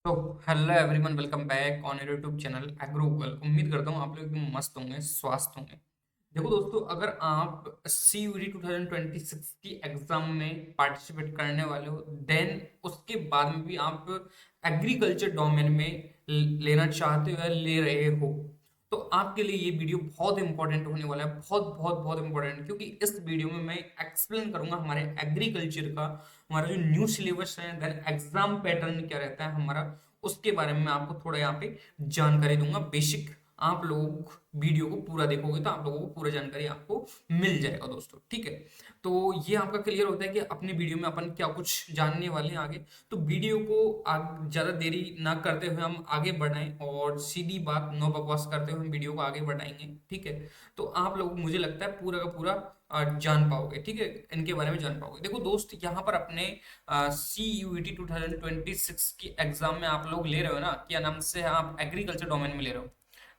तो hello everyone, welcome back on your YouTube channel agro Google. उम्मीद करता हूँ आप लोग एकदम मस्त होंगे, स्वस्थ होंगे। देखो दोस्तों, अगर आप CUET 2026 की एग्जाम में पार्टिसिपेट करने वाले हो, देन उसके बाद में भी आप एग्रीकल्चर डोमेन में लेना चाहते हो या ले रहे हो, तो आपके लिए ये वीडियो बहुत इंपॉर्टेंट होने वाला है। बहुत बहुत बहुत इंपॉर्टेंट, क्योंकि इस वीडियो में मैं एक्सप्लेन करूंगा हमारे एग्रीकल्चर का, हमारा जो न्यू सिलेबस है, देन एग्जाम पैटर्न क्या रहता है हमारा, उसके बारे में मैं आपको थोड़ा यहाँ पे जानकारी दूंगा बेसिक। आप लोग वीडियो को पूरा देखोगे तो आप लोगों को पूरा जानकारी आपको मिल जाएगा दोस्तों, ठीक है। तो ये आपका क्लियर होता है कि अपनी वीडियो में अपन क्या कुछ जानने वाले हैं आगे। तो वीडियो को ज़्यादा देरी ना करते हुए हम आगे बढ़ाएं, और सीधी बात नो बकवास करते हुए हम वीडियो को आगे बढ़ाएंगे, ठीक है। तो आप लोग, मुझे लगता है, पूरा का पूरा जान पाओगे, ठीक है, इनके बारे में जान पाओगे। देखो दोस्त, यहाँ पर अपने CUET 2026 की एग्जाम में आप लोग ले रहे हो ना, क्या नाम से है, आप एग्रीकल्चर डोमेन में ले रहे हो,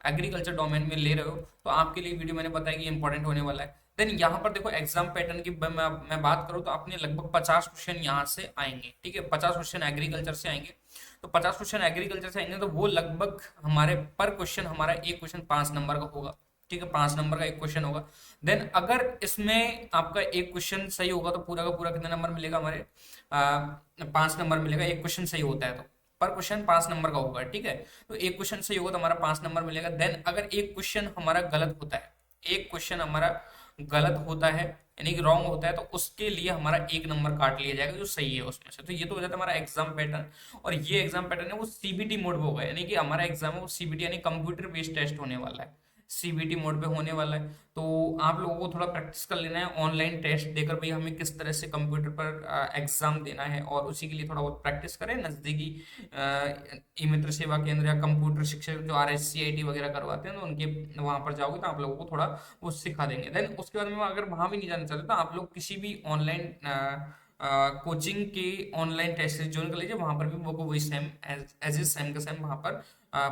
एग्रीकल्चर डोमेन में ले रहे हो, तो आपके लिए वीडियो मैंने बताया कि इंपॉर्टेंट होने वाला है। देन यहाँ पर देखो, एग्जाम पैटर्न की मैं बात करूँ तो अपने लगभग 50 क्वेश्चन यहाँ से आएंगे, ठीक है। 50 क्वेश्चन एग्रीकल्चर से आएंगे। तो 50 क्वेश्चन एग्रीकल्चर से आएंगे तो वो लगभग हमारे पर क्वेश्चन, हमारा एक क्वेश्चन 5 नंबर का होगा, ठीक है। 5 नंबर का एक क्वेश्चन होगा। देन अगर इसमें आपका एक क्वेश्चन सही होगा तो पूरा का पूरा कितना नंबर मिलेगा हमारे, 5 नंबर मिलेगा। एक क्वेश्चन सही होता है तो पर क्वेश्चन 5 नंबर का होगा, ठीक है। तो एक क्वेश्चन सही होगा तो हमारा 5 नंबर मिलेगा। देन अगर एक क्वेश्चन हमारा गलत होता है, एक क्वेश्चन हमारा गलत होता है, यानी कि रॉन्ग होता है, तो उसके लिए हमारा 1 नंबर काट लिया जाएगा जो सही है उसमें से। तो ये तो हो जाता है हमारा एग्जाम पैटर्न। और ये एग्जाम पैटर्न है वो CBT मोड पे होगा, यानी कि हमारा एग्जाम है वो CBT यानी कंप्यूटर बेस्ड टेस्ट होने वाला है, CBT मोड पे होने वाला है। तो आप लोगों को थोड़ा प्रैक्टिस कर लेना है ऑनलाइन टेस्ट देकर, भाई हमें किस तरह से कंप्यूटर पर एग्जाम देना है, और उसी के लिए थोड़ा बहुत प्रैक्टिस करें। नज़दीकी ई मित्र सेवा केंद्र या कंप्यूटर शिक्षक जो RSCIT वगैरह करवाते हैं, तो उनके वहाँ पर जाओगे तो आप लोगों को थोड़ा वो सिखा देंगे। देन उसके बाद में अगर वहाँ भी नहीं जाना चाहते तो आप लोग किसी भी ऑनलाइन कोचिंग के ऑनलाइन टेस्ट ज्वाइन कर लीजिए। वहाँ पर भी वो वही सेम एज इज सेम का सेम वहाँ पर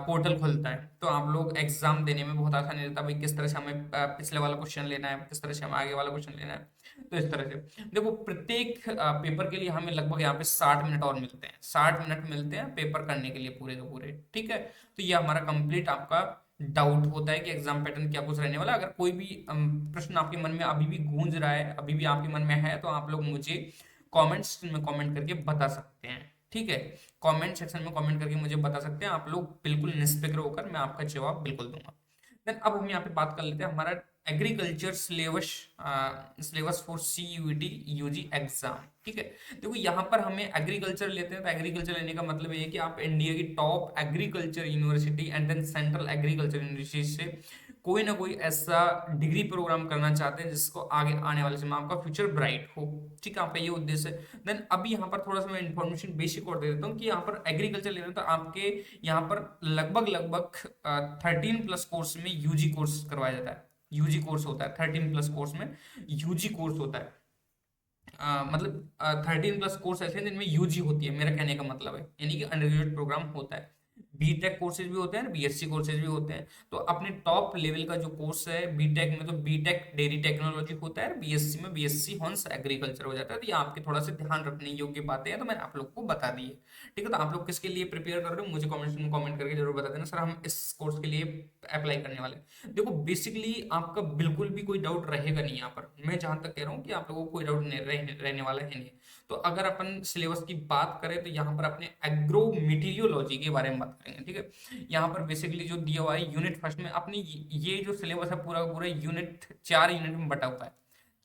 पोर्टल खुलता है। तो आप लोग एग्जाम देने में बहुत आसानी रहता है, भाई किस तरह से हमें पिछले वाला क्वेश्चन लेना है, किस तरह से हमें आगे वाला क्वेश्चन लेना है। तो इस तरह से देखो, प्रत्येक पेपर के लिए हमें लगभग यहाँ पे 60 मिनट और मिलते हैं, 60 मिनट मिलते हैं पेपर करने के लिए पूरे के पूरे, ठीक है। तो ये हमारा कंप्लीट आपका डाउट होता है कि एग्जाम पैटर्न क्या कुछ रहने वाला है। अगर कोई भी प्रश्न आपके मन में अभी भी गूंज रहा है, अभी भी आपके मन में है, तो आप लोग मुझे कमेंट्स में कमेंट करके बता सकते हैं, ठीक है। कमेंट सेक्शन में कमेंट करके मुझे बता सकते हैं आप लोग, बिल्कुल निष्फिक्र होकर मैं आपका जवाब बिल्कुल दूंगा। देन अब हम यहाँ पे बात कर लेते हैं हमारा agriculture syllabus, syllabus for CUET UG exam, ठीक है। देखो यहाँ पर हमें एग्रीकल्चर लेते हैं, तो एग्रीकल्चर लेने का मतलब ये है कि आप इंडिया की top agriculture university and then central agriculture university से कोई ना कोई ऐसा डिग्री प्रोग्राम करना चाहते हैं जिसको आगे आने वाले समय में आपका फ्यूचर ब्राइट हो, ठीक है। आपका ये उद्देश्य है। देन अभी यहाँ पर थोड़ा सा मैं इन्फॉर्मेशन बेसिक और दे देता हूँ कि यहाँ पर एग्रीकल्चर ले रहे हो तो आपके यहाँ पर लगभग लगभग 13+ कोर्स में UG कोर्स करवाया जाता है। UG कोर्स होता है 13+ कोर्स में, UG कोर्स होता है। मतलब 13+ कोर्स ऐसे हैं जिनमें UG होती है, मेरा कहने का मतलब है, यानी कि अंडर ग्रेजुएट प्रोग्राम होता है। BTech कोर्सेज भी होते हैं, BSc कोर्सेज भी होते हैं। तो अपने टॉप लेवल का जो कोर्स है BTech में, तो BTech डेयरी टेक्नोलॉजी होता है, BSc में BSc हॉर्स एग्रीकल्चर हो जाता है। तो ये आपके थोड़ा सा ध्यान रखने योग्य बातें हैं, तो मैंने आप लोग को बता दी है, ठीक है। तो आप लोग किसके लिए प्रिपेयर कर रहे हो मुझे कमेंट में कमेंट करके जरूर बता देना, सर हम इस कोर्स के लिए अप्लाई करने वाले हैं। देखो बेसिकली आपका बिल्कुल भी कोई डाउट रहेगा नहीं यहाँ पर, मैं जहां तक कह रहा हूँ कि आप लोगों को कोई डाउट नहीं रहने वाला है नहीं। तो अगर अपन सिलेबस की बात करें तो यहाँ पर अपने एग्रो मटेरियोलॉजी के बारे में बात करेंगे, ठीक है। यहाँ पर बेसिकली जो दिया हुआ है यूनिट फर्स्ट में, अपनी ये जो सिलेबस है पूरा का पूरा यूनिट 4 यूनिट में बटा हुआ है,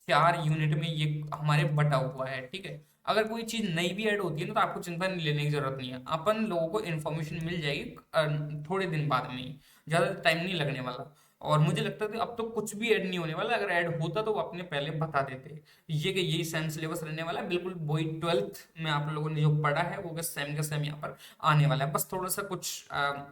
4 यूनिट में ये हमारे बटा हुआ है, ठीक है। अगर कोई चीज नई भी ऐड होती है ना तो आपको चिंता नहीं लेने की जरूरत नहीं है, अपन लोगों को इन्फॉर्मेशन मिल जाएगी थोड़े दिन बाद में ही, ज्यादा टाइम नहीं लगने वाला। और मुझे लगता है कि अब तो कुछ भी ऐड नहीं होने वाला, अगर ऐड होता तो वो अपने पहले बता देते। ये कि यही सेम सिलेबस रहने वाला है, बिल्कुल वही 12th में आप लोगों ने जो पढ़ा है वो सेम का सेम यहाँ पर आने वाला है। बस थोड़ा सा कुछ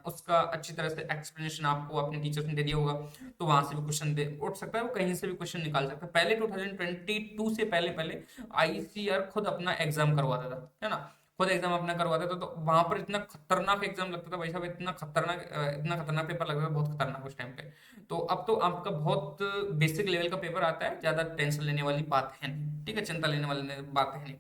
उसका अच्छी तरह से एक्सप्लेनेशन आपको अपने टीचर्स ने दे दिया होगा, तो वहां से भी क्वेश्चन दे उठ सकता है, वो कहीं से भी क्वेश्चन निकाल सकता है। पहले 2022 से पहले पहले ICAR खुद अपना एग्जाम करवाता था, है ना। खुद एग्जाम अपना करवाते थे, तो वहां पर इतना खतरनाक एग्जाम लगता था भाई साहब, इतना खतरनाक पेपर लगता था, बहुत खतरनाक उस टाइम पे। तो अब तो आपका बहुत बेसिक लेवल का पेपर आता है, ज्यादा टेंशन लेने वाली बात है नहीं, ठीक है, चिंता लेने वाली बात है नहीं।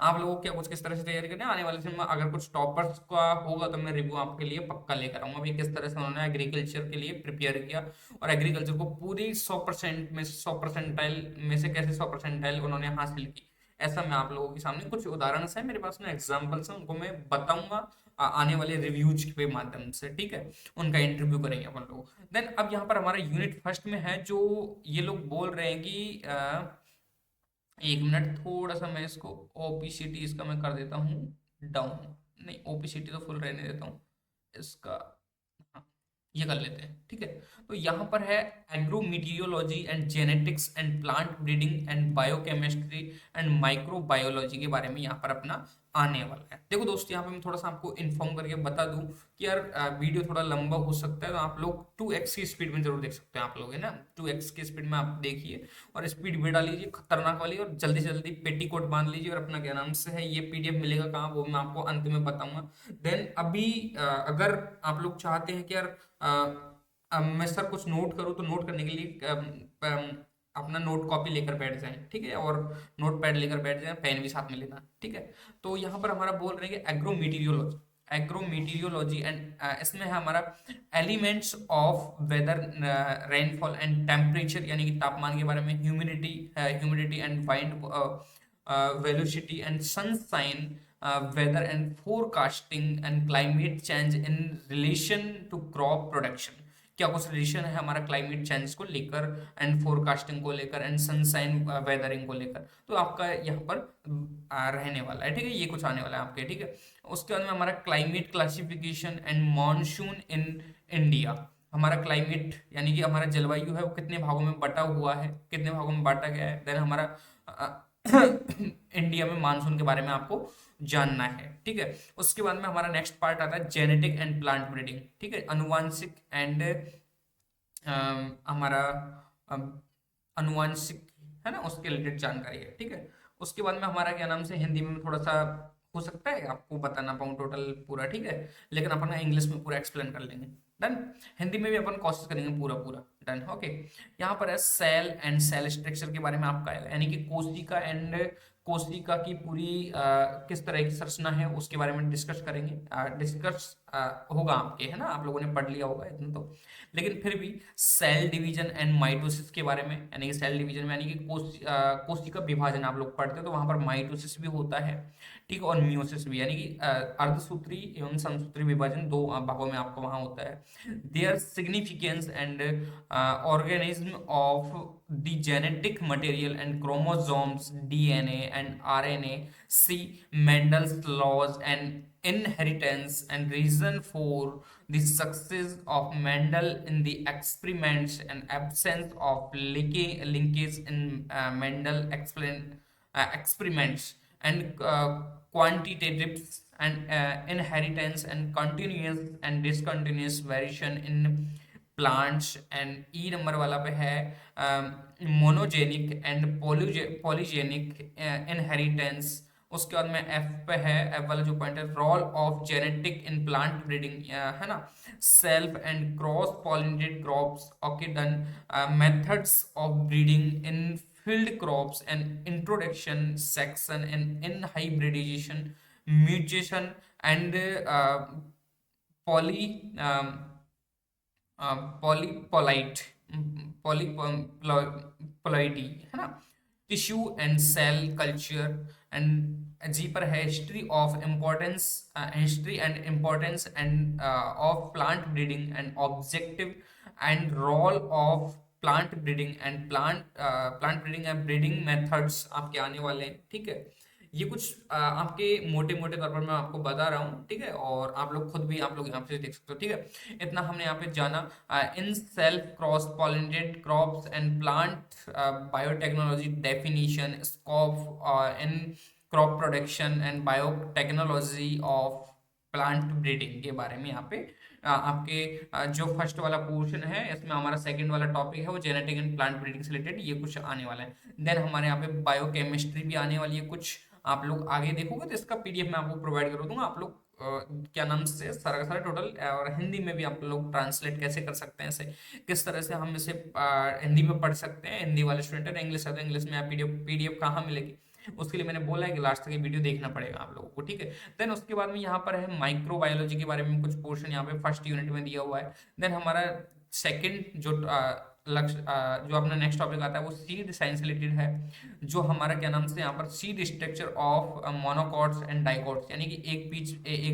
आप लोगों को क्या कुछ किस तरह से तैयारी करनी है, आने वाले समय में अगर कुछ टॉपर्स का होगा तो मैं रिव्यू आपके लिए पक्का लेकर आऊंगा भाई, किस तरह से उन्होंने एग्रीकल्चर के लिए प्रिपेयर किया, और एग्रीकल्चर को पूरी 100% में 100 परसेंटाइल में से कैसे 100 परसेंटाइल उन्होंने हासिल की। ऐसा मैं आप लोगों के सामने कुछ उदाहरण है मेरे पास में, एग्जाम्पल्स हैं, उनको मैं बताऊंगा आने वाले रिव्यूज के माध्यम से, ठीक है, उनका इंटरव्यू करेंगे अपन लोग। देन अब यहाँ पर हमारा यूनिट फर्स्ट में है, जो ये लोग बोल रहे हैं कि 1 मिनट, थोड़ा सा मैं इसको ओपीसीटी इसका मैं कर देता हूँ डाउन, नहीं ओपीसीटी तो फुल रहने देता हूँ इसका, हाँ, ये कर लेते हैं, ठीक है। तो यहाँ पर है agrometeorology and genetics and plant breeding and biochemistry and microbiology के बारे में यहाँ पर अपना आने वाला है। देखो दोस्त, यहाँ पे मैं थोड़ा सा आपको इन्फॉर्म करके बता दूं कि यार वीडियो थोड़ा लंबा हो सकता है, तो आप लोग 2x की स्पीड में जरूर देख सकते हैं, आप लोग है ना, 2x की स्पीड में आप देखिए, और स्पीड भी डालीजिए खतरनाक वाली, और जल्दी से जल्दी पेटीकोट बांध लीजिए, और अपना क्या नाम से है, ये पीडीएफ मिलेगा कहाँ, वो मैं आपको अंत में बताऊंगा। देन अभी अगर आप लोग चाहते हैं कि यार मैं सर कुछ नोट करूँ, तो नोट करने के लिए अपना नोट कॉपी लेकर बैठ जाएं, ठीक है, और नोट पैड लेकर बैठ जाएं, पेन भी साथ में लेना, ठीक है। तो यहाँ पर हमारा बोल रहे हैं कि एग्रोमीटियोलॉजी एंड इसमें है हमारा elements of weather, rainfall and temperature, यानी कि तापमान के बारे में, humidity and wind velocity and sunshine, weather and forecasting and climate change in relation to crop production। क्या कुछ रिलेशन है हमारा क्लाइमेट चेंज को लेकर, एंड फोरकास्टिंग को लेकर, एंड सनशाइन वेदरिंग को लेकर, तो आपका यहाँ पर रहने वाला है, ठीक है, ये कुछ आने वाला है आपके, ठीक है। उसके बाद में हमारा climate classification and monsoon in India, हमारा क्लाइमेट यानी कि हमारा जलवायु है वो कितने भागों में बटा हुआ है, कितने भागों में बांटा गया है। देन हमारा इंडिया में मानसून के बारे में आपको जानना है, ठीक है। उसके बाद में हमारा नेक्स्ट पार्ट आता है जेनेटिक एंड प्लांट ब्रीडिंग, ठीक है, अनुवांशिक एंड हमारा अम, अनुवांशिक है ना, उसके रिलेटेड जानकारी है, ठीक है। उसके बाद में हमारा क्या नाम से हिंदी में थोड़ा सा हो सकता है आपको बता ना पाऊँ टोटल पूरा, ठीक है, लेकिन अपन इंग्लिश में पूरा एक्सप्लेन कर लेंगे, डन। हिंदी में भी अपन कोशिश करेंगे पूरा पूरा, डन, ओके। यहाँ पर है सेल एंड सेल स्ट्रक्चर के बारे में आपका है, यानी कि कोशिका एंड कोशिका की पूरी किस तरह की संरचना है उसके बारे में डिस्कस करेंगे, डिस्कस होगा आपके, है ना, आप लोगों ने पढ़ लिया होगा इतना तो, लेकिन फिर भी सेल डिवीजन एंड माइटोसिस के बारे में, यानी कि सेल डिवीजन में यानी कि कोशिका विभाजन आप लोग पढ़ते हो, तो वहां पर माइटोसिस भी होता है, ठीक है, और मियोसिस भी, यानी कि अर्धसूत्री एवं समसूत्री विभाजन दो भागों में आपको वहां होता है। There significance and organism of the genetic material and chromosomes, DNA and RNA, C Mendel's laws and inheritance and reason for the success of Mendel in the experiments and absence of linkage in Mendel experiments and quantitative and inheritance and continuous and discontinuous variation in plants। And E number वाला पे है monogenic and polygenic inheritance. उसके बाद में F पे है, F वाला जो पॉइंट है, role of genetic in plant breeding, है ना, self and cross pollinated crops, okay done, methods of breeding in field crops and introduction section in hybridization, mutation and poly polyploid polyploidy, है ना, tissue and cell culture. And G पर है history of importance, history and importance and of plant breeding and objective and role of plant breeding and plant breeding and breeding methods आपके आने वाले हैं, ठीक है। ये कुछ आपके मोटे मोटे तौर पर मैं आपको बता रहा हूँ, ठीक है, और आप लोग खुद भी आप लोग यहाँ पे देख सकते हो, ठीक है। इतना हमने यहाँ पे जाना in self cross pollinated crops and plant biotechnology definition, scope in crop production and biotechnology of plant breeding के बारे में यहाँ पे आपके जो फर्स्ट वाला पोर्शन है, इसमें हमारा सेकंड वाला टॉपिक है वो जेनेटिक एंड प्लांट ब्रीडिंग से रिलेटेड, ये कुछ आने वाला है। देन हमारे यहाँ पे बायोकेमिस्ट्री भी आने वाली है कुछ आप लोग आगे देखोगे तो इसका पीडीएफ मैं आपको प्रोवाइड कर दूंगा। आप लोग क्या नाम से सारा का सारा टोटल, और हिंदी में भी आप लोग ट्रांसलेट कैसे कर सकते हैं इसे, किस तरह से हम इसे हिंदी में पढ़ सकते हैं, हिंदी वाले स्टूडेंट है, इंग्लिश है तो इंग्लिश में आप पीडीएफ कहाँ मिलेगी, उसके लिए मैंने बोला है कि लास्ट तक ये वीडियो देखना पड़ेगा आप लोगों को, ठीक है। देन उसके बाद में यहाँ पर है माइक्रोबायोलॉजी के बारे में कुछ पोर्शन यहाँ पे फर्स्ट यूनिट में दिया हुआ है। देन हमारा सेकंड जो लक्ष्य जो अपना नेक्स्ट टॉपिक आता है वो सीड साइंस रिलेटेड है, जो हमारा क्या नाम से यहाँ पर seed structure of monocots and dicots, यानी कि एक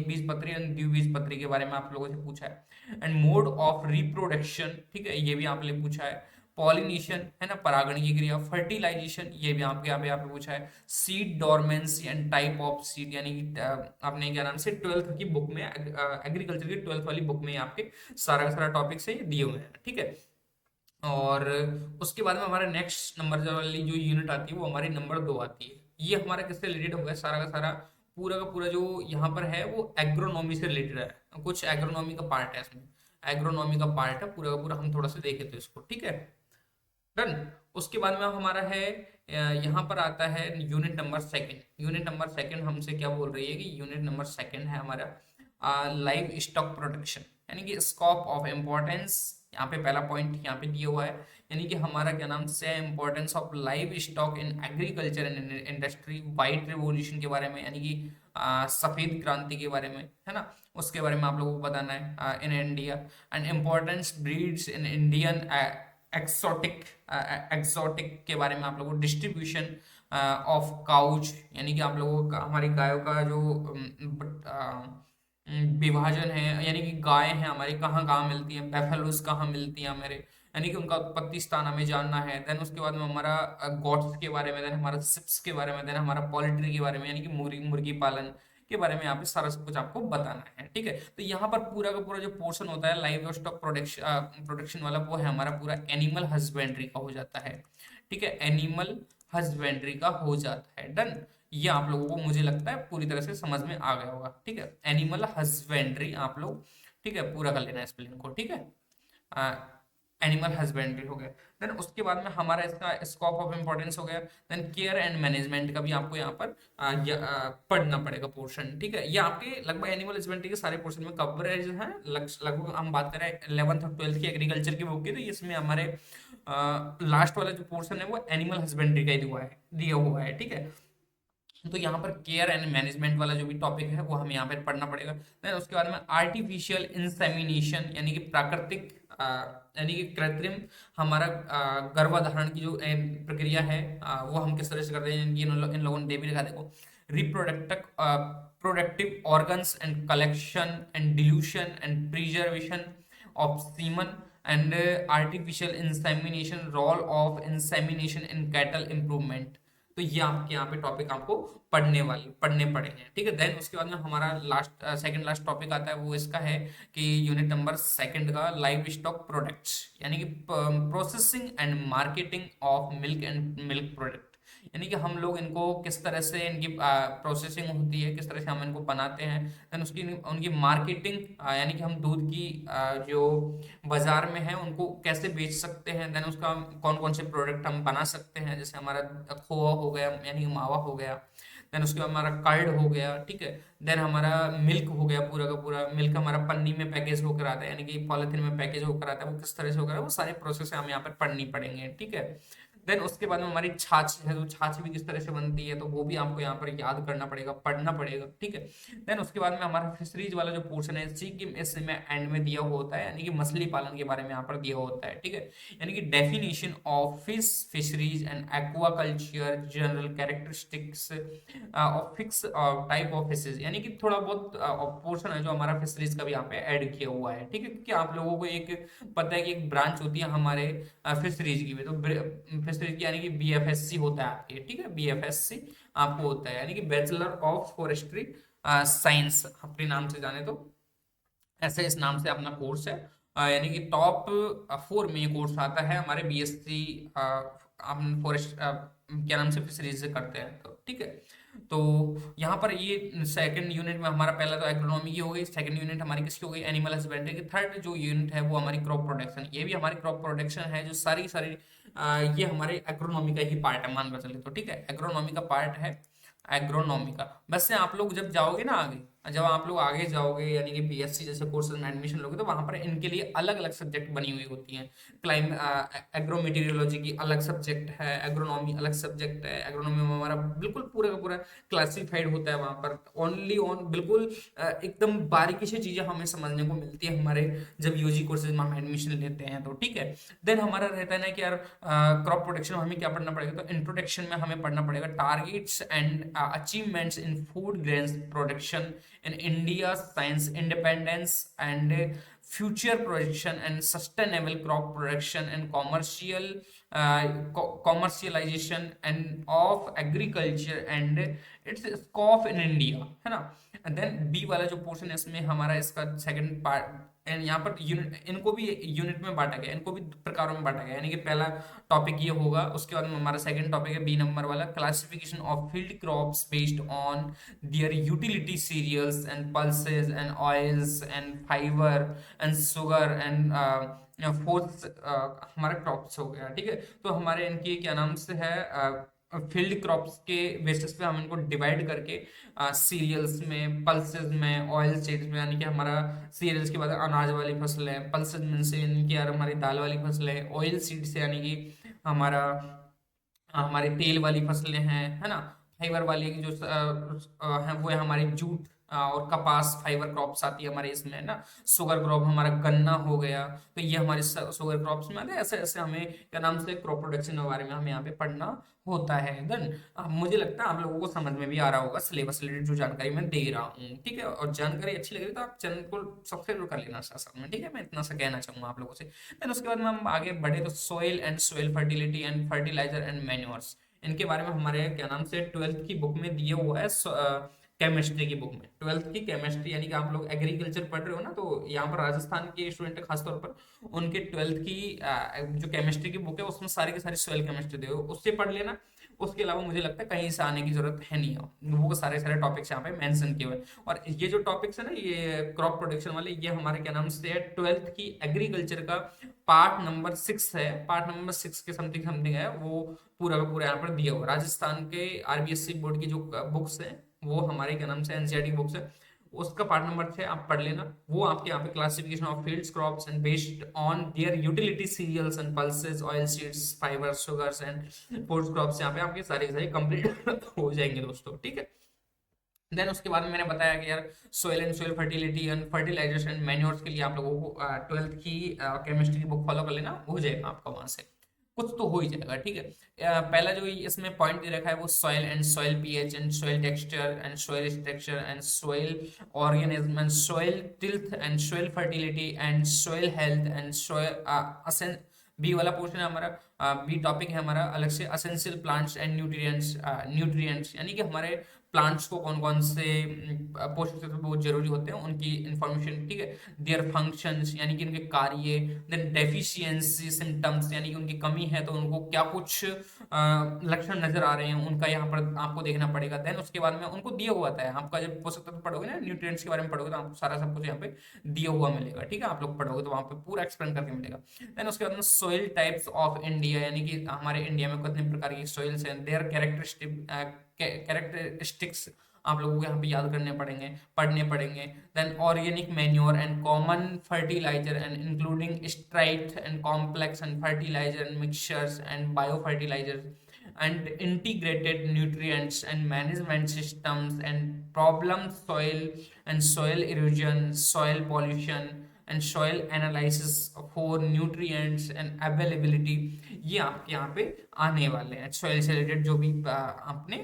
बीजपत्री और द्विबीजपत्री के बारे में आप लोगों से पूछा है। एंड मोड ऑफ रिप्रोडक्शन, ठीक है, ये भी आपने पूछा है। पॉलिनेशन है ना, परागण की क्रिया। फर्टिलाइजेशन, ये भी आपके यहाँ पे आपने पूछा है। Seed dormancy and type of seed, यानी कि आपने क्या नाम से 12th की बुक में, एग्रीकल्चर की 12th वाली बुक में आपके सारा का सारा टॉपिक से दिए हुए हैं, ठीक है। और उसके बाद में हमारा नेक्स्ट नंबर वाली जो यूनिट आती है वो हमारी नंबर 2 आती है। ये हमारा किससे रिलेटेड होगा, सारा का सारा पूरा का पूरा जो यहाँ पर है वो एग्रोनॉमी से रिलेटेड है, कुछ एग्रोनॉमी का पार्ट है इसमें, एग्रोनॉमी का पार्ट है पूरा का पूरा, हम थोड़ा सा देखे तो इसको, ठीक है, डन। उसके बाद में हमारा है यहाँ पर आता है unit number second. Unit number second हमसे क्या बोल रही है कि यूनिट नंबर सेकंड है हमारा लाइव स्टॉक प्रोटेक्शन, यानी कि स्कोप ऑफ इम्पोर्टेंस। यहाँ पे पहला पॉइंट यहाँ पे दिया हुआ है, यानी कि हमारा क्या नाम से importance of live stock in agriculture and industry, white revolution के बारे में, यानी कि सफेद क्रांति के बारे में, है ना, उसके बारे में आप लोगों को बताना है in India. And importance breeds in Indian exotic exotic के बारे में आप लोगों को, डिस्ट्रीब्यूशन ऑफ काउच, यानी कि आप लोगों का हमारी गायों का जो विभाजन है, यानी कि गाय हैं हमारी कहाँ कहाँ मिलती हैं, बेफेलोज कहाँ मिलती हैं हमारे, यानी कि उनका उत्पत्ति स्थान हमें जानना है। देन उसके बाद में हमारा गॉट्स के बारे में, देन हमारा सिप्स के बारे में, देन हमारा पोल्ट्री के बारे में, यानी कि मुर्गी पालन के बारे में यहाँ पे सारा सब कुछ आपको बताना है, ठीक है। तो यहाँ पर पूरा का पूरा जो पोर्शन होता है लाइव स्टॉक प्रोडक्शन वाला, वो है हमारा पूरा एनिमल हस्बेंड्री का हो जाता है, ठीक है, एनिमल हस्बेंड्री का हो जाता है, डन। ये आप लोगों को मुझे लगता है पूरी तरह से समझ में आ गया होगा, ठीक है, एनिमल हस्बेंड्री आप लोग, ठीक है, पूरा कर लेना स्पेलिंग को, ठीक है, एनिमल हस्बेंड्री हो गया। देन उसके बाद में हमारा इसका स्कोप ऑफ इम्पोर्टेंस हो गया। देन केयर एंड मैनेजमेंट का भी आपको यहाँ पर पढ़ना पड़ेगा पोर्शन, ठीक है। ये आपके लगभग एनिमल हस्बेंड्री के सारे पोर्शन में कवरेज है, लगभग हम बात करें 11th और 12th की एग्रीकल्चर की बुक की, तो इसमें हमारे लास्ट वाला जो पोर्शन है वो एनिमल हस्बेंड्री का ही दिया हुआ है, ठीक है। तो यहाँ पर केयर एंड मैनेजमेंट वाला जो भी टॉपिक है वो हमें यहाँ पर पढ़ना पड़ेगा। देन उसके बाद में आर्टिफिशियल इंसेमिनेशन, यानी कि प्राकृतिक यानी कि कृत्रिम हमारा गर्भधारण की जो प्रक्रिया है वो हम किस तरह से करते हैं, इन लोगों ने दे भी रखा, देखो, reproductive productive organs and collection and dilution and preservation of semen and artificial insemination, role of insemination in cattle improvement. तो ये आपके यहाँ पे टॉपिक आपको पढ़ने पड़ेंगे, ठीक है। देन उसके बाद में हमारा लास्ट सेकंड लास्ट टॉपिक आता है, वो इसका है कि यूनिट नंबर सेकंड का लाइव स्टॉक प्रोडक्ट्स, यानी कि processing and marketing of milk and milk product, यानी कि हम लोग इनको किस तरह से इनकी प्रोसेसिंग होती है, किस तरह से हम इनको बनाते हैं, देन उसकी उनकी मार्केटिंग, यानी कि हम दूध की जो बाजार में है उनको कैसे बेच सकते हैं, देन उसका कौन कौन से प्रोडक्ट हम बना सकते हैं, जैसे हमारा खोआ हो गया, यानी कि मावा हो गया, देन उसके बाद हमारा कर्ड हो गया, ठीक है, देन हमारा मिल्क हो गया, पूरा का पूरा मिल्क हमारा पन्नी में पैकेज होकर आता है, यानी कि पॉलिथीन में पैकेज होकर आता है, वो किस तरह से होकर, वो सारे प्रोसेस हम यहाँ पर पढ़नी पड़ेंगे, ठीक है। देन उसके बाद में हमारी छाछ है, तो छाछ भी किस तरह से बनती है, तो वो भी आपको यहाँ पर याद करना पड़ेगा, पढ़ना पड़ेगा, ठीक है। देन उसके बाद में हमारा फिशरीज वाला जो पोर्शन है सी की इसमें एंड में दिया हुआ होता है, यानी कि मछली पालन के बारे में यहाँ पर दिया होता है, ठीक है, यानी कि definition of fisheries and aquaculture, general characteristics of fix type of fishes, यानी कि थोड़ा बहुत पोर्शन है जो हमारा फिशरीज का भी यहाँ पे ऐड किया हुआ है, ठीक है, क्योंकि आप लोगों को एक पता है कि एक ब्रांच होती है हमारे फिशरीज की भी, तो फिशरीज की यानी कि बीएफएससी होता है आपके, ठीक है, बीएफएससी आपको होता है, यानी कि बैचलर ऑफ फॉरेस्ट्री साइंस अपने नाम से जाने तो ऐसे इस नाम से अपना कोर्स है, यानी कि टॉप 4 में ये कोर्स आता है हमारे बीएससी हम फॉरेस्ट क्या नाम से फिशरीज से करते हैं, तो ठीक है। तो यहाँ पर ये सेकंड यूनिट में हमारा पहला तो एग्रोनॉमी की हो गई, सेकंड यूनिट हमारी किसकी हो गई, एनिमल हस्बेंड्री की। थर्ड जो यूनिट है वो हमारी क्रॉप प्रोडक्शन, ये भी हमारी क्रॉप प्रोडक्शन है, जो सारी ये हमारे एग्रोनॉमी का ही पार्ट है, मान कर चलिए, तो ठीक है, एग्रोनॉमी का पार्ट है। एग्रोनॉमी का। वैसे आप लोग जब जाओगे ना आगे, जब आप लोग आगे जाओगे यानी कि बीएससी जैसे कोर्सेज में एडमिशन लोगे तो वहां पर इनके लिए अलग अलग सब्जेक्ट बनी हुई होती हैं। क्लाइम एग्रो मेटीरियोलॉजी की अलग सब्जेक्ट है, एग्रोनॉमी अलग सब्जेक्ट है। एग्रोनॉमी में हमारा बिल्कुल पूरा का पूरा क्लासिफाइड होता है वहां पर, ओनली ऑन बिल्कुल एकदम बारीकी से चीजें हमें समझने को मिलती है हमारे जब यूजी कोर्सेज में हम एडमिशन लेते हैं तो, ठीक है। देन हमारा रहता है ना कि यार क्रॉप प्रोटेक्शन में हमें क्या पढ़ना पड़ेगा, तो इंट्रोडक्शन में हमें पढ़ना पड़ेगा targets and achievements in food grains production in India, science independence and future projection and sustainable crop production and commercialization and of agriculture and its scope in India, है ना। देन बी वाला जो portion है इसमें हमारा इसका second part, and यहाँ per unit, इनको भी यूनिट में बांटा गया, इनको भी प्रकारों में बांटा गया, यानी कि पहला टॉपिक ये होगा, उसके बाद में हमारा सेकंड टॉपिक है बी नंबर वाला, classification of field crops based on their utility cereals and pulses and oils and fiber and sugar and fourth हमारे क्रॉप्स हो गया, ठीक है। तो हमारे इनकी क्या नाम से है फील्ड क्रॉप्स के बेसिस पे हम इनको डिवाइड करके सीरियल्स में, पल्सेस में, ऑयल सीड्स में, यानी कि हमारा सीरियल्स के बाद अनाज वाली फसलें, पल्सेस में से यानी कि यार हमारी दाल वाली फसलें, ऑयल सीड्स यानी कि हमारा हमारी तेल वाली फसलें हैं, है ना। फाइबर वाली जो है वो है हमारी जूट और कपास, फाइबर क्रॉप्स आती है हमारे इसमें, है ना। शुगर क्रॉप हमारा गन्ना हो गया, तो ये हमारे शुगर क्रॉप्स में आते हैं। ऐसे ऐसे हमें क्या नाम से क्रॉप प्रोडक्शन के बारे में हमें यहाँ पे पढ़ना होता है। देन मुझे लगता है आप लोगों को समझ में भी आ रहा होगा सिलेबस रिलेटेड जो जानकारी मैं दे रहा हूँ, ठीक है। और जानकारी अच्छी लगी तो आप चैनल को सब्सक्राइब कर लेना साथ साथ में, ठीक है। मैं इतना सा कहना चाहूंगा आप लोगों से। देन उसके बाद में हम आगे बढ़े तो soil and soil fertility and fertilizer and manures, इनके बारे में हमारे क्या नाम से ट्वेल्थ की बुक में दिया हुआ है। केमिस्ट्री की बुक में, ट्वेल्थ की केमिस्ट्री, यानी कि आप लोग एग्रीकल्चर पढ़ रहे हो ना, तो यहाँ पर राजस्थान के स्टूडेंट खासतौर पर उनके ट्वेल्थ की जो केमिस्ट्री की बुक है उसमें सारी की सारी सॉइल केमिस्ट्री दे, उससे पढ़ लेना। उसके अलावा मुझे लगता है कहीं से आने की जरूरत है नहीं, वो सारे सारे टॉपिक्स यहाँ पे मेंशन किए हुए हैं। और ये जो टॉपिक्स है ना, ये क्रॉप प्रोडक्शन वाले, ये हमारे क्या नाम से है ट्वेल्थ की एग्रीकल्चर का पार्ट नंबर 6 है, पार्ट नंबर 6 के समथिंग समथिंग है वो, पूरा का पूरा यहाँ पर दिया हुआ। राजस्थान के आरबीएससी बोर्ड की जो बुक्स है वो हमारे क्या नाम से एनसीईआरटी बुक्स है, उसका पार्ट नंबर 6 आप पढ़ लेना। वो आपके यहाँ पे classification of fields crops and based on their utility cereals and pulses, oil seeds, fibre, sugars and foods crops, यहाँ पे आपके सारे सारे कंप्लीट हो जाएंगे दोस्तों, ठीक है। देन उसके बाद में मैंने बताया कि यार soil and soil fertility and fertilizers and manures के लिए आप लोगों को ट्वेल्थ की केमिस्ट्री की बुक फॉलो कर लेना, हो जाएगा आपका वहां से, कुछ तो हो ही जाएगा, ठीक है। पहला जो इसमें पॉइंट दे रखा है वो soil and soil pH and soil texture and soil structure and soil organism and soil tilth and soil fertility and soil health and soil. B वाला पोर्शन है हमारा, बी टॉपिक है हमारा अलग से essential plants and nutrients, nutrients यानी कि हमारे प्लांट्स को कौन कौन से पोषक तत्व बहुत जरूरी होते हैं उनकी इंफॉर्मेशन, ठीक है। देयर फंक्शंस यानी कि उनके कार्य, देन डेफिशिएंसी सिम्टम्स यानी कि उनकी कमी है तो उनको क्या कुछ लक्षण नजर आ रहे हैं उनका यहाँ पर आपको देखना पड़ेगा। देन उसके बाद में उनको दिया हुआ है आपका, जब पोषक तत्व पढ़ोगे ना, न्यूट्रिएंट्स के बारे में पढ़ोगे तो आपको सारा सब कुछ यहाँ पे दिया हुआ मिलेगा, ठीक है। आप लोग पढ़ोगे तो वहाँ पे पूरा एक्सप्लेन करके मिलेगा। देन उसके बाद में सोइल टाइप्स ऑफ इंडिया, यानी कि हमारे इंडिया में कितने प्रकार की सोइल्स हैं, देयर कैरेक्टरिस्टिक्स आप लोगों को यहाँ पे याद करने पड़ेंगे, पढ़ने पड़ेंगे। Then organic manure and common fertilizer and including straight and complex and fertilizer and mixtures and bio fertilizer and integrated nutrients and management systems and problem soil and soil erosion, soil pollution and soil analysis for nutrients and availability, ये आपके यहाँ पे आने वाले हैं। Soil से related जो भी आपने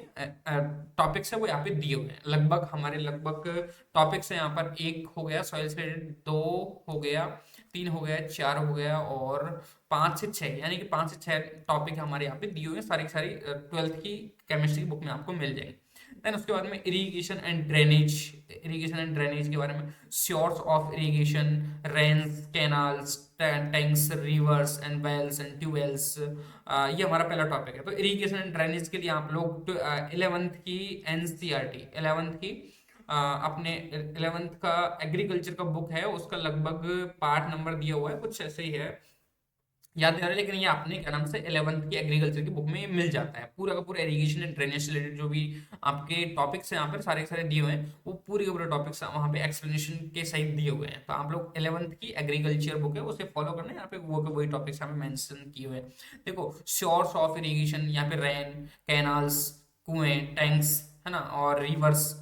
टॉपिक्स है वो यहाँ पे दिए हुए हैं। लगभग हमारे लगभग टॉपिक्स है यहाँ पर, एक हो गया सॉइल से रिलेटेड, दो हो गया, तीन हो गया, चार हो गया और 5 से 6, यानी कि 5 से 6 टॉपिक हमारे यहाँ पे दिए हुए हैं, सारी की सारी ट्वेल्थ की केमिस्ट्री बुक में आपको मिल जाएगी। देन उसके बाद में irrigation and drainage, irrigation and drainage के बारे में, source of irrigation, rains, canals, tanks, rivers and wells and tubewells, ये हमारा पहला टॉपिक है। तो इरिगेशन एंड ड्रेनेज के लिए आप लोग 11th की एनसीईआरटी, 11th की अपने 11th का एग्रीकल्चर का बुक है, उसका लगभग पार्ट नंबर दिया हुआ है कुछ ऐसे ही है, याद नहीं आ रहा, लेकिन ये आपने क्या नाम से 11th की एग्रीकल्चर की बुक में ये मिल जाता है। पूरा का पूरा इरिगेशन एंड ड्रेनेज से रिलेटेड जो भी आपके टॉपिक्स हैं यहाँ पर सारे के सारे दिए हुए हैं, वो पूरे के पूरे टॉपिक्स वहाँ पे एक्सप्लेनेशन के सहित दिए हुए हैं। तो आप लोग 11th की एग्रीकल्चर बुक है उसे फॉलो करना है, यहाँ पे वो के वही टॉपिक्स यहाँ पे मेंशन किए हुए हैं। देखो सोर्स ऑफ इरिगेशन, यहाँ पे रेन, कैनाल्स, कुएं, टैंक्स, है ना, और रिवर्स,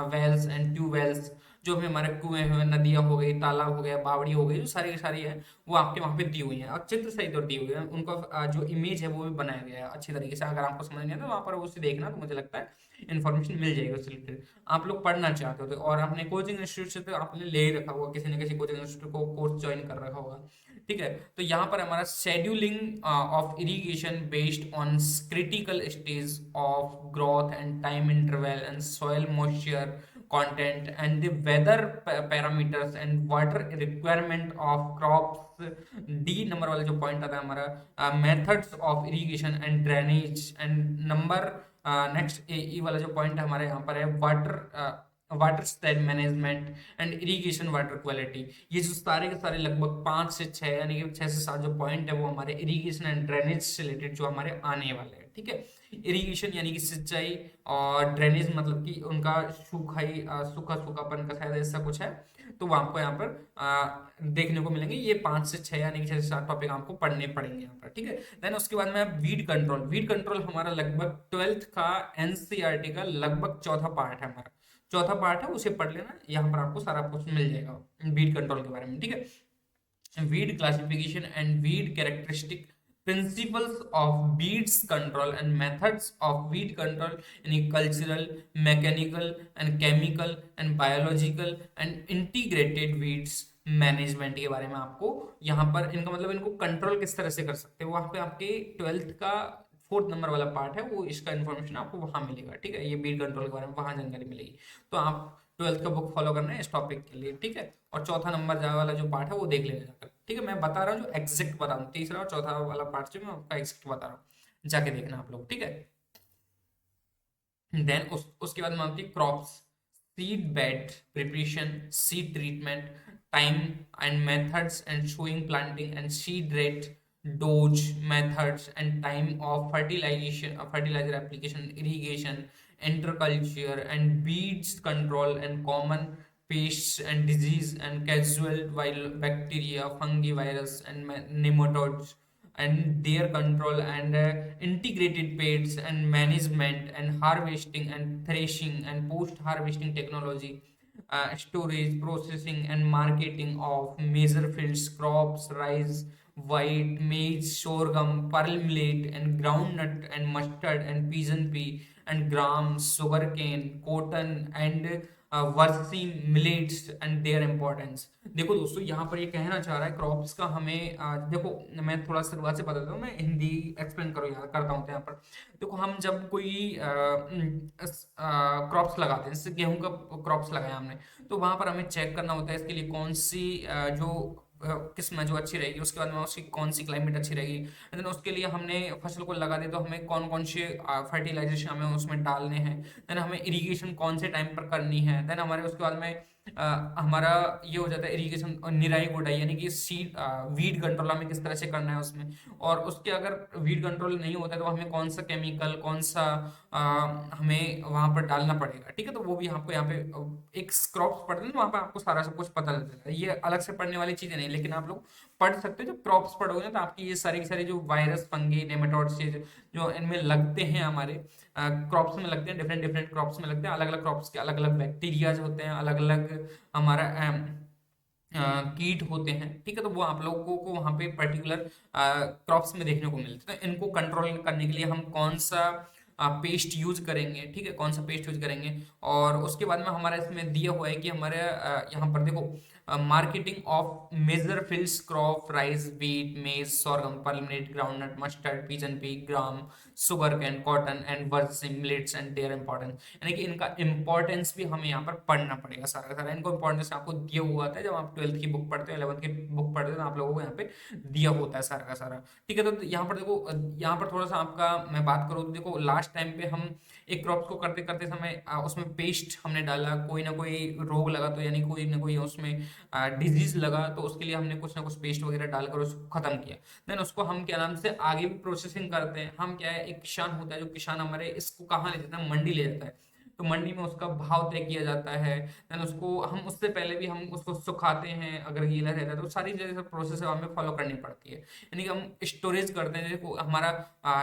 वेल्स एंड ट्यूबवेल्स, जो भी हमारे कुएं हुए, नदियां हो गई, तालाब हो गया, बावड़ी हो गई, जो सारी की सारी है वो आपके वहाँ पे दी हुई है और चित्र सहित और दी हुई है। उनका जो इमेज है वो भी बनाया गया है अच्छी तरीके से। अगर आपको समझ नहीं आता वहाँ पर उसे देखना, तो मुझे लगता है इन्फॉर्मेशन मिल जाएगी उससे रिलेटेड। आप लोग पढ़ना चाहते हो तो, और आपने कोचिंग इंस्टीट्यूट से तो आपने ले ही रखा होगा, किसी न किसी कोचिंग इंस्टीट्यूट को कोर्स ज्वाइन कर रखा होगा, ठीक है। तो यहाँ पर हमारा scheduling of irrigation based on critical stage of growth and time interval and soil moisture content and the weather parameters and water requirement of crops। D number वाला जो पॉइंट आता है हमारा methods of irrigation and drainage and number next E वाला जो point है हमारे यहाँ पर है watershed management and irrigation water quality. ये जो सारे के सारे लगभग 5 से 6 यानी कि 6 से 7 जो पॉइंट है वो हमारे इरिगेशन एंड ड्रेनेज से रिलेटेड जो हमारे आने वाले हैं, ठीक है। इरिगेशन यानी कि सिंचाई, और ड्रेनेज मतलब कि उनका सूखाई सूखा सूखापन का शायद ऐसा कुछ है। तो वो आपको यहाँ पर देखने को मिलेंगे। ये 5 से 6 यानी कि 6 से 7 टॉपिक आपको पढ़ने पड़ेंगे यहाँ पर, ठीक है। देन उसके बाद में वीड कंट्रोल। वीड कंट्रोल हमारा लगभग 12th का एनसीईआरटी का लगभग चौथा पार्ट है हमारा, चौथा पार्ट है, उसे पढ़ लेना। यहाँ पर आपको सारा कुछ मिल जाएगा वीड कंट्रोल के बारे में, ठीक है। Weed classification and weed characteristic, principles of weeds control and methods of weed control in cultural, mechanical and chemical and biological and integrated weeds management के बारे में आपको यहाँ पर, इनका मतलब इनको कंट्रोल किस तरह से कर सकते हैं, वहाँ पे आपके 12th का 4th नंबर वाला पार्ट है, वो इसका इन्फॉर्मेशन आपको वहाँ मिलेगा, ठीक है। ये बीड कंट्रोल के बारे में वहाँ जानकारी मिलेगी। तो आप 12th का बुक फॉलो करना है इस टॉपिक के लिए, ठीक है। और चौथा नंबर वाला जो पार्ट है वो देख लेना जाकर, ठीक है। मैं बता रहा हूँ जो एग्जैक्ट बता रहा हूँ, तीसरा और चौथा वाला पार्ट जो मैं आपका एग्जैक्ट बता रहा हूँ, जाके देखना आप लोग, ठीक है। देन उसके बाद में आपकी crops, seed bed preparation, seed treatment, time and methods and sowing planting and seed rate, dose methods and time of fertilization, fertilizer application, irrigation, interculture and weeds control and common pests and disease and casual bacteria, fungi, virus and nematodes and their control and integrated pests and management and harvesting and threshing and post harvesting technology, storage, processing and marketing of major fields crops, rice, white maize, sorghum, pearl millet and groundnut and mustard and pigeon pea and gram, sugarcane, cotton and वर्सी millets and their importance. देखो दोस्तों यहाँ पर ये कहना चाह रहा है क्रॉप्स का हमें देखो मैं थोड़ा शुरुआत से बताता हूँ, मैं हिंदी एक्सप्लेन करो यहाँ करता हूँ। तो यहाँ पर देखो हम जब कोई क्रॉप्स लगाते हैं, जैसे गेहूं का क्रॉप्स लगाया हमने, तो वहां पर हमें चेक करना होता है इसके लिए कौन सी जो किस्म जो अच्छी रहेगी, उसके बाद में उसकी कौन सी क्लाइमेट अच्छी रहेगी, देन उसके लिए हमने फसल को लगा दे तो हमें कौन कौन से फर्टिलाइजेशन हमें उसमें डालने हैं, देन हमें इरिगेशन कौन से टाइम पर करनी है, देन हमारे उसके बाद में हमारा ये हो जाता है इरिगेशन निराई गुड़ाई यानी कि सीड वीड कंट्रोल हमें किस तरह से करना है उसमें। और उसके अगर वीड कंट्रोल नहीं होता है तो हमें कौन सा केमिकल कौन सा हमें वहां पर डालना पड़ेगा, ठीक है। तो वो भी आपको यहाँ पे एक क्रॉप्स पढ़ते हैं वहां पर आपको सारा सब कुछ पता लग जाता है। ये अलग से पढ़ने वाली चीजें नहीं, लेकिन आप लोग पढ़ सकते हो। जब क्रॉप्स पढ़ोगे तो आपकी ये सारी की सारी जो वायरस, फंगी, नेमेटोड्स जो इनमें लगते हैं हमारे क्रॉप्स में लगते हैं, डिफरेंट डिफरेंट क्रॉप्स में लगते हैं, अलग अलग क्रॉप्स के अलग अलग बैक्टीरियाज होते हैं, अलग अलग हमारा कीट होते हैं, ठीक है। तो वो आप लोगों को वहाँ पे पर्टिकुलर क्रॉप्स में देखने को मिलते हैं। तो इनको कंट्रोल करने के लिए हम कौन सा पेस्ट यूज करेंगे, ठीक है, कौन सा पेस्ट यूज करेंगे। और उसके बाद में हमारा इसमें दिया हुआ है कि हमारे यहाँ पर देखो marketing of major fields crop, rice, wheat, maize, sorghum, pearl millet, groundnut, mustard, pigeon pea, gram, sugar cane, cotton and वर्स, मिलेट्स एंड देयर इंपॉर्टेंस, यानी कि इनका इंपॉर्टेंस भी हमें यहाँ पर पढ़ना पड़ेगा सारा का सारा। इनको इंपॉर्टेंस आपको दिया हुआ था जब आप 12th की बुक पढ़ते हो, 11th की बुक पढ़ते हो, तो आप लोगों को यहाँ पे दिया होता है सारा का सारा, ठीक है। तो यहाँ पर देखो यहाँ पर थोड़ा सा आपका मैं बात करूँ तो देखो लास्ट फर्स्ट टाइम पे हम एक क्रॉप को करते करते समय उसमें पेस्ट हमने डाला, कोई ना कोई रोग लगा तो यानी कोई ना कोई उसमें डिजीज लगा तो उसके लिए हमने कुछ ना कुछ पेस्ट वगैरह डालकर उसको खत्म किया। देन उसको हम क्या नाम से आगे भी प्रोसेसिंग करते हैं। हम क्या है, एक किसान होता है, जो किसान हमारे इसको कहाँ ले जाता है, मंडी ले जाता है। तो मंडी में उसका भाव तय किया जाता है। देन उसको हम उससे पहले भी हम उसको सुखाते हैं, अगर गीला रहता है तो सारी जैसे प्रोसेस है हमें फॉलो करनी पड़ती है। यानी कि हम स्टोरेज करते हैं, देखो हमारा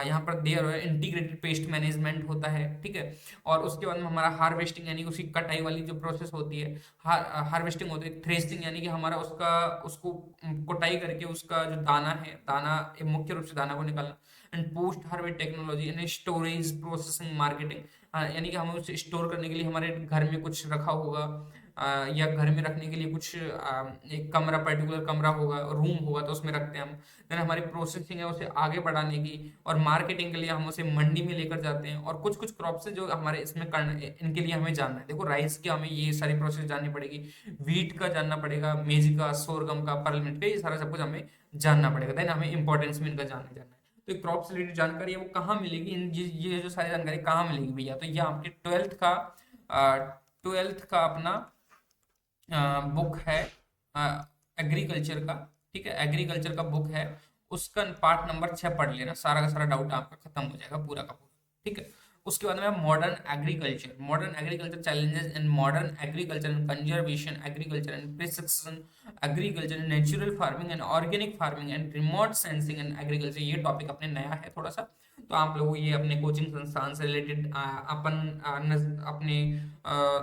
यहाँ पर देयर इंटीग्रेटेड पेस्ट मैनेजमेंट होता है, ठीक है। और उसके बाद में हमारा हार्वेस्टिंग यानी कि उसकी कटाई वाली जो प्रोसेस होती है, हार्वेस्टिंग होती है। थ्रेसिंग यानी कि हमारा उसका उसको कुटाई करके उसका जो दाना है, दाना मुख्य रूप से दाना को निकालना। एंड पोस्ट हार्वेस्ट टेक्नोलॉजी यानी स्टोरेज, प्रोसेसिंग, मार्केटिंग, यानी कि हमें उसे स्टोर करने के लिए हमारे घर में कुछ रखा होगा, या घर में रखने के लिए कुछ एक कमरा, पर्टिकुलर कमरा होगा, रूम होगा, तो उसमें रखते हैं हम। देन हमारी प्रोसेसिंग है उसे आगे बढ़ाने की, और मार्केटिंग के लिए हम उसे मंडी में लेकर जाते हैं। और कुछ कुछ क्रॉप्स है जो हमारे इसमें करना, इनके लिए हमें जानना है। देखो राइस की हमें ये सारी प्रोसेस जाननी पड़ेगी, वीट का जानना पड़ेगा, मेजी का, सोरगम का, पर्लमेंट का, ये सारा सब कुछ हमें जानना पड़ेगा। देन हमें इंपॉर्टेंस में इनका जानना है। तो क्रॉप से रिलेटेड जानकारी है वो कहाँ मिलेगी, ये जो सारी जानकारी कहाँ मिलेगी भैया, तो ये आपके ट्वेल्थ का अपना बुक है एग्रीकल्चर का, ठीक है। एग्रीकल्चर का बुक है, उसका पार्ट नंबर 6 पढ़ लेना, सारा का सारा डाउट आपका खत्म हो जाएगा, पूरा का पूरा, ठीक है। उसके बाद में modern agriculture challenges in modern agriculture and conservation agriculture and precision agriculture, natural farming and organic farming and remote sensing and agriculture. ये टॉपिक अपने नया है थोड़ा सा, तो आप लोगों को ये अपने कोचिंग संस्थान से रिलेटेड अपने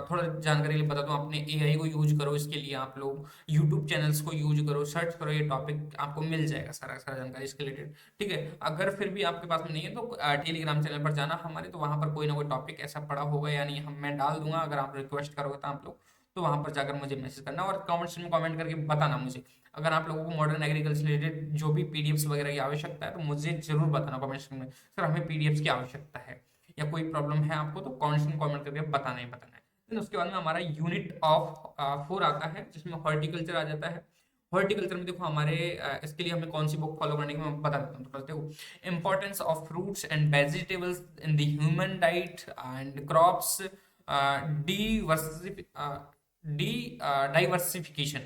थोड़ा जानकारी लिए बता दूं, अपने एआई को यूज करो इसके लिए, आप लोग यूट्यूब चैनल्स को यूज करो, सर्च करो, ये टॉपिक आपको मिल जाएगा सारा सारा जानकारी इसके रिलेटेड, ठीक है। अगर फिर भी आपके पास में नहीं है तो टेलीग्राम चैनल पर जाना हमारे, तो वहां पर कोई ना कोई टॉपिक ऐसा पड़ा होगा या नहीं, हम मैं डाल दूंगा। अगर आप रिक्वेस्ट करोगे तो आप लोग तो वहां पर जाकर मुझे मैसेज करना, और कमेंट्स में कमेंट करके बताना मुझे। अगर आप लोगों को मॉडर्न एग्रीकल्चर रिलेटेड जो भी पीडीएफ्स वगैरह की आवश्यकता है तो मुझे जरूर बताना कमेंट्स में, सर हमें पीडीएफ्स की आवश्यकता है, या कोई प्रॉब्लम है आपको, तो कमेंट्स में कमेंट करके बताना ही बताना है। फिर उसके बाद में हमारा यूनिट ऑफ 4 आता है, जिसमें हॉर्टिकल्चर आ जाता है। हॉर्टिकल्चर में देखो हमारे इसके लिए हमें कौन सी बुक फॉलो करने की मैं बता देता हूँ। तो देखो, importance of fruits and vegetables in the human diet and crops, diversification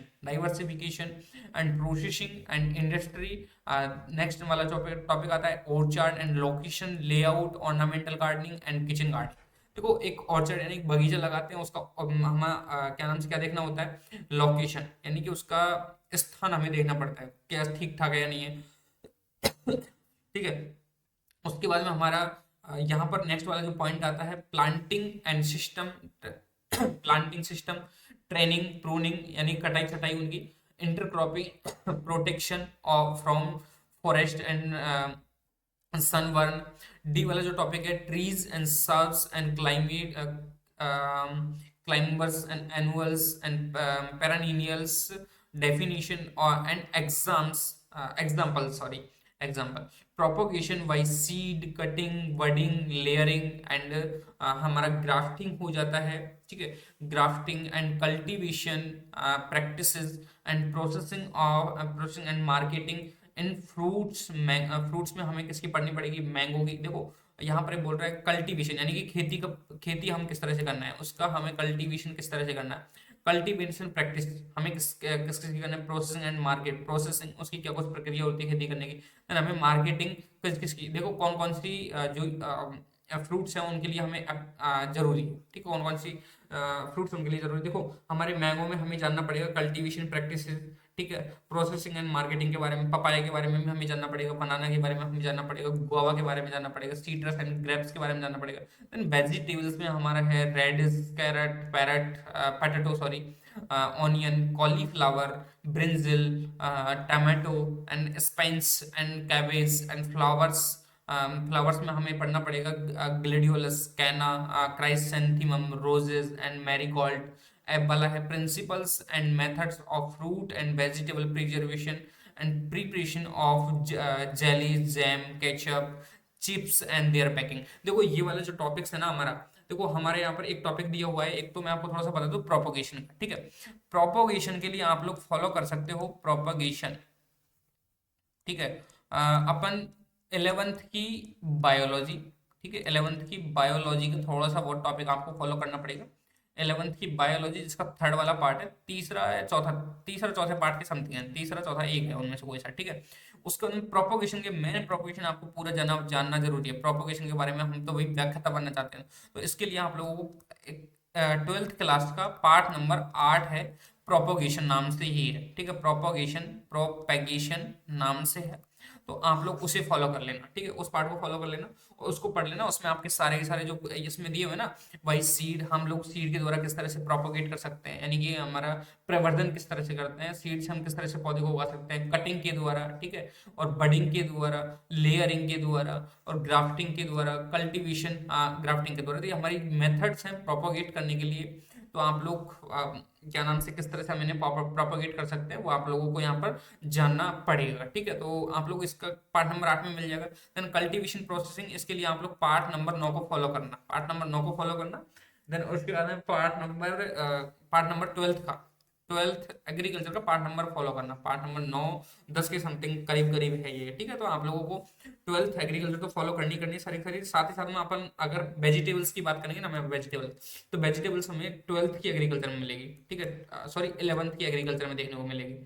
and processing and industry. Next वाला टॉपिक आता है orchard and location, layout, ornamental gardening and kitchen gardening. देखो एक ऑर्चर्ड यानी एक बगीचा लगाते हैं, उसका हम क्या नाम से क्या देखना होता है, लोकेशन, यानी कि उसका स्थान हमें देखना पड़ता है, क्या ठीक ठाक है या नहीं है, ठीक है। उसके बाद में हमारा यहाँ पर नेक्स्ट वाला जो पॉइंट आता है, planting and system, planting system, training, pruning यानी कटाई छटाई उनकी, intercropping, protection of from frost and sunburn. D वाला जो टॉपिक है, trees and shrubs and climate, climbers and annuals and perennials, definition और and example, sorry example, propagation by seed, cutting, budding, layering and हमारा grafting हो जाता है, ठीक है। Grafting and cultivation practices and processing and marketing in fruits. Fruits में हमें किसकी पढ़नी पड़ेगी, मैंगो की। देखो यहाँ पर बोल रहा है कल्टीवेशन, यानी कि खेती हम किस तरह से करना है, उसका हमें कल्टीवेशन किस तरह से करना है। कल्टीवेशन प्रैक्टिस हमें किसकी करना है, प्रोसेसिंग एंड मार्केट, प्रोसेसिंग उसकी क्या कुछ प्रक्रिया होती है खेती करने की। देन हमें मार्केटिंग किसकी, देखो कौन कौन सी जो फ्रूट्स हैं उनके लिए हमें जरूरी है, ठीक है, कौन कौन सी फ्रूट्स उनके लिए जरूरी। देखो हमारे मैंगो में हमें जानना पड़ेगा कल्टीवेशन प्रैक्टिस, ठीक है। प्रोसेसिंग एंड मार्केटिंग के बारे में, पपाया के बारे में भी हमें जानना पड़ेगा, बनाना के बारे में हमें जानना पड़ेगा, गुआवा के बारे में जानना पड़ेगा, सीट्रस एंड ग्रेप्स के बारे में जानना पड़ेगा। देन वेजिटेबल्स में हमारा है radish, carrot, parrot, sorry, onion, cauliflower, brinjal, tomato and spices and cabbage and flowers. Flowers में हमें पढ़ना पड़ेगा gladiolus, canna, chrysanthemum, roses and marigold. ऐप वाला है principles and methods of fruit and vegetable preservation and preparation of jelly, jam, ketchup, chips and their packing. देखो ये वाले जो टॉपिक्स है ना हमारा, देखो हमारे यहाँ पर एक टॉपिक दिया हुआ है, एक तो मैं आपको थोड़ा सा बता दूं प्रोपोगेशन का, ठीक है। प्रोपोगेशन के लिए आप लोग फॉलो कर सकते हो प्रोपोगेशन, ठीक है। अपन 11th की बायोलॉजी, ठीक है। 11th की बायोलॉजी का थोड़ा सा बहुत टॉपिक आपको फॉलो करना पड़ेगा। 11th की बायोलॉजी जिसका थर्ड वाला पार्ट है, तीसरा या चौथा, तीसरा चौथे पार्ट के समथिंग है, तीसरा चौथा एक है उनमें से कोई सा, ठीक है। उसके अंदर प्रोपोगेशन के मेन प्रोपोगेशन आपको पूरा जानना जरूरी है। प्रोपोगेशन के बारे में हम तो वही व्याख्या बनना चाहते हैं, तो इसके लिए आप लोगों को 12th क्लास का पार्ट नंबर 8 है, प्रोपोगेशन नाम से ही है, ठीक है। प्रोपेगेशन नाम से है, तो आप लोग उसे फॉलो कर लेना, ठीक है। उस पार्ट को फॉलो कर लेना और उसको पढ़ लेना। उसमें आपके सारे के सारे जो इसमें दिए हुए ना, भाई सीड, हम लोग सीड के द्वारा किस तरह से प्रोपोगेट कर सकते हैं, यानी कि हमारा प्रवर्धन किस तरह से करते हैं, सीड से हम किस तरह से पौधे को उगा सकते हैं, कटिंग के द्वारा, ठीक है, और बडिंग के द्वारा, लेयरिंग के द्वारा, और ग्राफ्टिंग के द्वारा, कल्टीवेशन ग्राफ्टिंग के द्वारा। तो ये हमारी मेथड्स हैं प्रोपोगेट करने के लिए। तो आप लोग क्या नाम से किस तरह से हम इन्हें प्रोपोगेट कर सकते हैं वो आप लोगों को यहाँ पर जानना पड़ेगा, ठीक है। तो आप लोग इसका पार्ट नंबर 8 में मिल जाएगा। देन कल्टीवेशन प्रोसेसिंग, इसके लिए आप लोग पार्ट नंबर 9 को फॉलो करना, पार्ट नंबर 9 को फॉलो करना। देन उसके बाद में पार्ट नंबर 12th का, 12th एग्रीकल्चर का पार्ट नंबर फॉलो करना, पार्ट नंबर 9-10 के समथिंग करीब करीब है ये, ठीक है। तो आप लोगों को 12th एग्रीकल्चर तो फॉलो करनी है सारी सारी। साथ ही साथ में अपन अगर वेजिटेबल्स की बात करेंगे ना, मैं वेजिटेबल, तो वेजिटेबल्स हमें 12th की एग्रीकल्चर में मिलेगी, ठीक है, सॉरी 11th की एग्रीकल्चर में देखने को मिलेगी।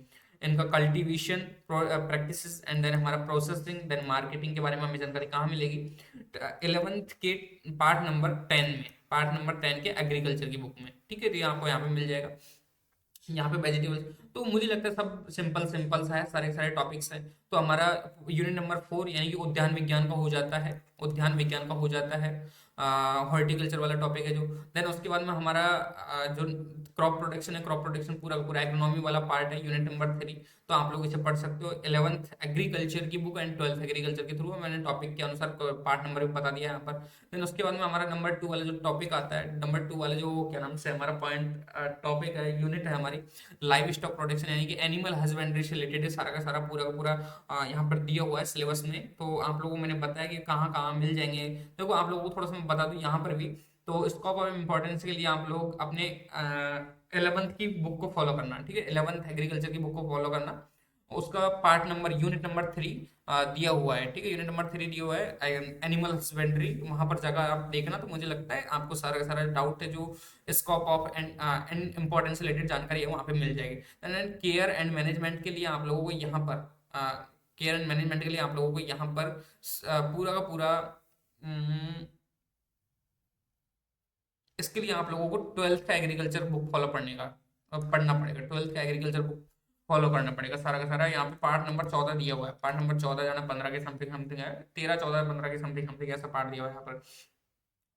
इनका कल्टीवेशन प्रैक्टिसेस एंड देन हमारा प्रोसेसिंग, देन मार्केटिंग के बारे में हमें जानकारी कहाँ मिलेगी, 11th के पार्ट नंबर 10 में, पार्ट नंबर 10 के एग्रीकल्चर की बुक में, ठीक है। तो ये आपको यहाँ पे मिल जाएगा। यहाँ पे वेजिटेबल्स, तो मुझे लगता है सब सिंपल सिंपल सा है, सारे सारे टॉपिक्स हैं। तो हमारा यूनिट नंबर 4 यानी कि उद्यान विज्ञान का हो जाता है, उद्यान विज्ञान का हो जाता है, हॉर्टिकल्चर वाला टॉपिक है जो। देन उसके बाद में हमारा जो क्रॉप प्रोटेक्शन है, क्रॉप प्रोटेक्शन पूरा पूरा एग्रोनॉमी वाला पार्ट है, यूनिट नंबर 3। तो आप लोग इसे पढ़ सकते हो 11th एग्रीकल्चर की बुक एंड 12th एग्रीकल्चर के थ्रू, मैंने टॉपिक के अनुसार पार्ट नंबर भी बता दिया यहाँ पर। देन उसके बाद में हमारा नंबर 2 वाला जो टॉपिक आता है, नंबर 2 वाला जो क्या नाम से हमारा पॉइंट टॉपिक है, यूनिट है हमारी, लाइव स्टॉक प्रोटेक्शन, यानी कि एनिमल हस्बेंड्री से रिलेटेड है सारा का सारा, पूरा का पूरा यहाँ पर दिया हुआ है सिलेबस में। तो आप लोगों को मैंने बताया कि कहाँ कहाँ मिल जाएंगे। देखो आप लोगों को थोड़ा सा मैं बता दूं यहाँ पर भी, तो स्कोप ऑफ इम्पोर्टेंस के लिए आप लोग अपने 11th की बुक को फॉलो करना, ठीक है, 11th एग्रीकल्चर की बुक को फॉलो करना। उसका पार्ट नंबर यूनिट नंबर 3 दिया हुआ है, ठीक है, यूनिट नंबर 3 दिया हुआ है, एनिमल हस्बेंड्री। वहां पर जाकर आप देखना, तो मुझे लगता है आपको सारा का सारा डाउट है जो scope of and importance related जानकारी है वहाँ पे मिल जाएगी। केयर एंड मैनेजमेंट के लिए आप लोगों को यहाँ पर केयर एंड मैनेजमेंट के लिए आप लोगों को यहाँ पर पूरा का पूरा इसके लिए आप लोगों को 12th का एग्रीकल्चर बुक फॉलो पढ़ना पड़ेगा, 12th का एग्रीकल्चर बुक फॉलो करना पड़ेगा सारा का सारा। यहाँ पे पार्ट नंबर 14 दिया हुआ है, पार्ट नंबर 14 जाना 15 के समथिंग समथिंग है, 13 14 15 के समथिंग समथिंग ऐसा पार्ट दिया हुआ है यहाँ पर।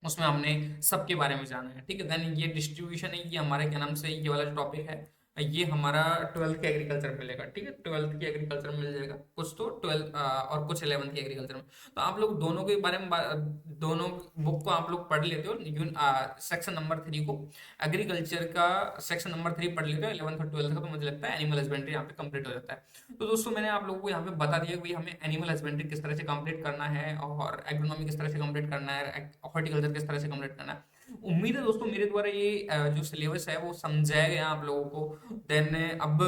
उसमें हमने सबके बारे में जाना है, ठीक है। देन ये डिस्ट्रीब्यूशन है, ये हमारे क्या नाम से ये वाला जो टॉपिक है, ये हमारा 12th के एग्रीकल्चर में मिलेगा, ठीक है, 12th की एग्रीकल्चर में मिल जाएगा कुछ, तो 12 और कुछ 11th की एग्रीकल्चर में। तो आप लोग दोनों के बारे में दोनों बुक को आप लोग पढ़ लेते हो, सेक्शन नंबर 3 को, एग्रीकल्चर का सेक्शन नंबर 3 पढ़ लेते हो 11th और 12th का, तो मुझे लगता है एनिमल हस्बेंड्री यहाँ पे कंप्लीट हो जाता है। तो दोस्तों मैंने आप लोगों को यहाँ पे बता दिया कि हमें एनिमल हस्बेंड्री किस तरह से कंप्लीट करना है, और एग्रोनॉमी किस तरह से कंप्लीट करना है, हॉर्टिकल्चर किस तरह से कंप्लीट करना है। उम्मीद है दोस्तों मेरे द्वारा ये जो सिलेबस है वो समझाया गया आप लोगों को। देन अब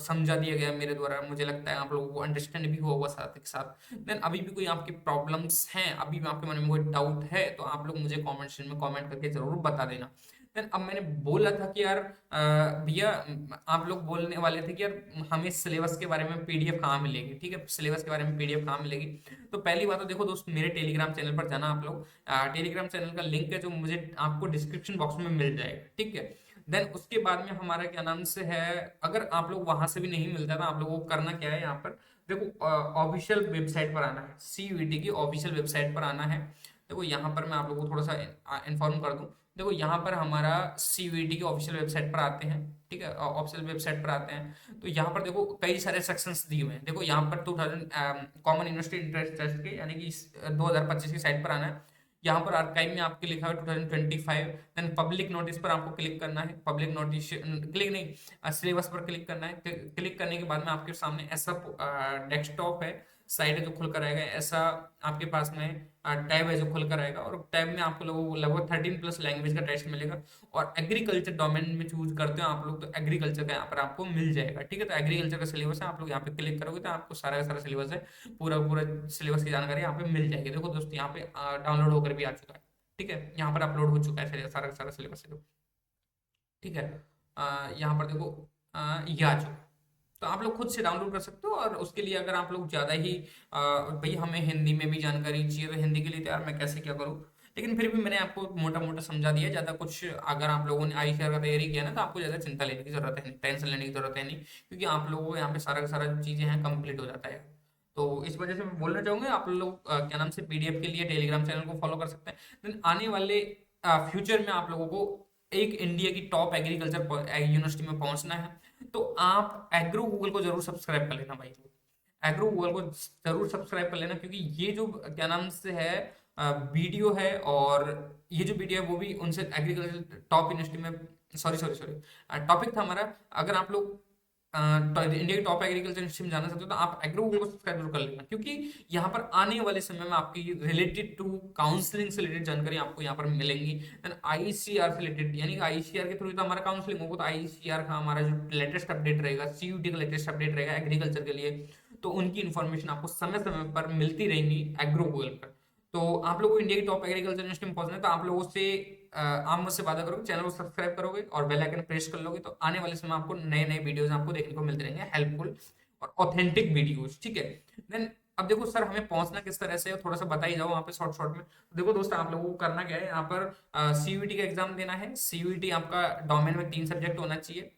समझा दिया गया मेरे द्वारा, मुझे लगता है आप लोगों को अंडरस्टैंड भी होगा साथ के साथ। देन अभी भी कोई आपकी प्रॉब्लम्स हैं, अभी भी आपके मन में कोई डाउट है, तो आप लोग मुझे कमेंट सेक्शन में कमेंट करके जरूर बता देना। देन अब मैंने बोला था कि यार भैया, आप लोग बोलने वाले थे कि यार हमें सिलेबस के बारे में पीडीएफ कहाँ मिलेगी, ठीक है, सिलेबस के बारे में पीडीएफ कहाँ मिलेगी। तो पहली बात तो देखो दोस्त, मेरे टेलीग्राम चैनल पर जाना आप लोग, टेलीग्राम चैनल का लिंक है जो मुझे आपको डिस्क्रिप्शन बॉक्स में मिल जाएगा, ठीक है। देन उसके बाद में हमारा क्या नाम से है, अगर आप लोग वहां से भी नहीं मिलता ना, आप लोगों को करना क्या है, यहाँ पर देखो ऑफिशियल वेबसाइट पर आना है, सीयूईटी की ऑफिशियल वेबसाइट पर आना है। देखो यहाँ पर मैं आप लोगों को थोड़ा सा इन्फॉर्म कर दूं, देखो यहाँ पर हमारा सीयूईटी की ऑफिशियल वेबसाइट पर आते हैं, ठीक है, ऑफिशियल वेबसाइट पर आते हैं। तो यहाँ पर देखो कई सारे सेक्शंस दिए हुए हैं। देखो यहाँ पर 2000 कॉमन यूनिवर्सिटी इंटरेस्ट टेस्ट के यानी कि 2025 की साइट पर आना है। यहाँ पर आर्काइव में आपके लिखा है 2025। देन पब्लिक नोटिस पर आपको क्लिक करना है, पब्लिक नोटिस क्लिक नहीं, सिलेबस पर क्लिक करना है। क्लिक करने के बाद में आपके सामने ऐसा डेस्कटॉप है साइट है जो खुलकर आएगा, ऐसा आपके पास में टैब है जो खुलकर आएगा, और टैब में आपको लोगों को लगभग 13+ लैंग्वेज का टेस्ट मिलेगा। और एग्रीकल्चर डोमेन में चूज करते हो आप लोग तो एग्रीकल्चर का यहाँ पर आपको मिल जाएगा। ठीक है, तो एग्रीकल्चर का सिलेबस है, आप लोग यहाँ पे क्लिक करोगे तो आपको सारा का सारा सिलेबस है, पूरा पूरा सिलेबस की जानकारी यहाँ पे मिल जाएगी। देखो दोस्तों, यहाँ पे डाउनलोड होकर भी आ चुका है। ठीक है, यहाँ पर अपलोड हो चुका है सारा का सारा सिलेबस है। ठीक है, यहाँ पर देखो ये आ चुका है। तो आप लोग खुद से डाउनलोड कर सकते हो। और उसके लिए अगर आप लोग ज़्यादा ही भाई हमें हिंदी में भी जानकारी चाहिए, तो हिंदी के लिए तो यार मैं कैसे क्या करूँ, लेकिन फिर भी मैंने आपको मोटा मोटा समझा दिया। ज़्यादा कुछ अगर आप लोगों ने ICAR का तैयारी किया ना, तो आपको ज़्यादा चिंता लेने की जरूरत है नहीं, टेंशन लेने की जरूरत है नहीं, क्योंकि आप लोगों को यहाँ पे सारा का सारा चीज़ें हैं कंप्लीट हो जाता है। तो इस वजह से मैं बोलना चाहूँगा, आप लोग क्या नाम से PDF के लिए टेलीग्राम चैनल को फॉलो कर सकते हैं। देन आने वाले फ्यूचर में आप लोगों को एक इंडिया की टॉप एग्रीकल्चर यूनिवर्सिटी में पहुंचना है, तो आप एग्रो गूगल को जरूर सब्सक्राइब कर लेना भाई। एग्रो गूगल को जरूर सब्सक्राइब कर लेना, क्योंकि ये जो क्या नाम से है वीडियो है, और ये जो वीडियो है वो भी उनसे एग्रीकल्चर टॉप यूनिवर्सिटी में, सॉरी सॉरी सॉरी, टॉपिक था हमारा। अगर आप लोग तो इंडिया की टॉप एग्रीकल्चर यूनिवर्सिटी में जाना चाहते हो तो आप एग्रो गूगल को सब्सक्राइब जरूर कर लेना, क्योंकि यहाँ पर आने वाले समय में आपकी रिलेटेड टू काउंसलिंग से रिलेटेड जानकारी आपको यहाँ पर मिलेंगी। देन ICR से रिलेटेड, यानी कि ICR के थ्रू तो हमारा काउंसलिंग होगा, तो ICR का हमारा जो लेटेस्ट अपडेट रहेगा, CUT का लेटेस्ट अपडेट रहेगा एग्रीकल्चर के लिए, तो उनकी इन्फॉर्मेशन आपको समय समय पर मिलती रहेंगी एग्रो गूगल पर। तो आप लोगों को इंडिया की टॉप एग्रीकल्चर यूनिवर्सिटी में पहुंचना है, तो आप लोगों से आप मुझसे वादा करोगे, चैनल को सब्सक्राइब करोगे और बेल आइकन प्रेस कर लोगे, तो आने वाले समय आपको नए नए वीडियोस आपको देखने को मिलते रहेंगे, हेल्पफुल और ऑथेंटिक वीडियोस। ठीक है, देन अब देखो सर, हमें पहुंचना किस तरह से है, थोड़ा सा बता ही जाओ वहाँ पे शॉर्ट शॉर्ट में। देखो दोस्त, आप लोगों को करना क्या है, यहाँ पर CUT का एग्जाम देना है। CUT आपका डोमेन में 3 सब्जेक्ट होना चाहिए,